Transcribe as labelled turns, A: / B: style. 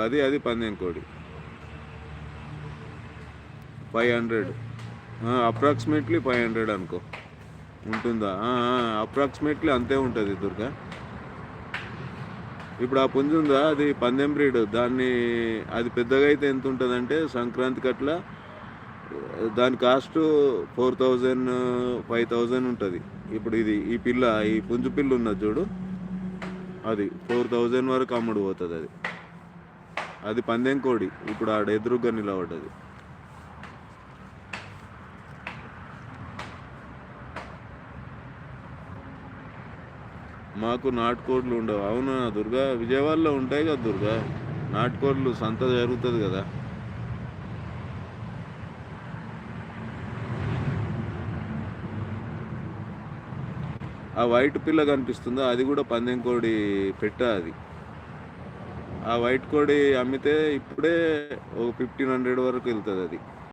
A: అది పందెం కోడి 500 అప్రాక్సిమేట్లీ 500 అనుకో ఉంటుందా. అప్రాక్సిమేట్లీ అంతే ఉంటుంది దుర్గా. ఇప్పుడు ఆ పుంజు ఉందా, అది పందెం బ్రీడ్. దాన్ని అది పెద్దగా అయితే ఎంత ఉంటుందంటే సంక్రాంతికి అట్లా దాని కాస్ట్ 4000 5000 ఉంటుంది. ఇప్పుడు ఈ పిల్ల, ఈ పుంజు పిల్ల ఉన్నది చూడు, అది 4000 వరకు అమ్ముడు పోతుంది. అది పందెం కోడి. ఇప్పుడు ఆడ ఎదురుగా నిలబడ్డది. మాకు నాటుకోడ్లు ఉండవు. అవునా దుర్గా, విజయవాడలో ఉంటాయి కదా దుర్గా నాటుకోడ్లు. సంత జరుగుతుంది కదా. ఆ వైట్ పిల్ల కనిపిస్తుందా, అది కూడా పందెం కోడి పెట్ట. అది ఆ వైట్ కోడి అమ్మితే ఇప్పుడే ఒక 1500 వరకు వెళ్తుంది అది.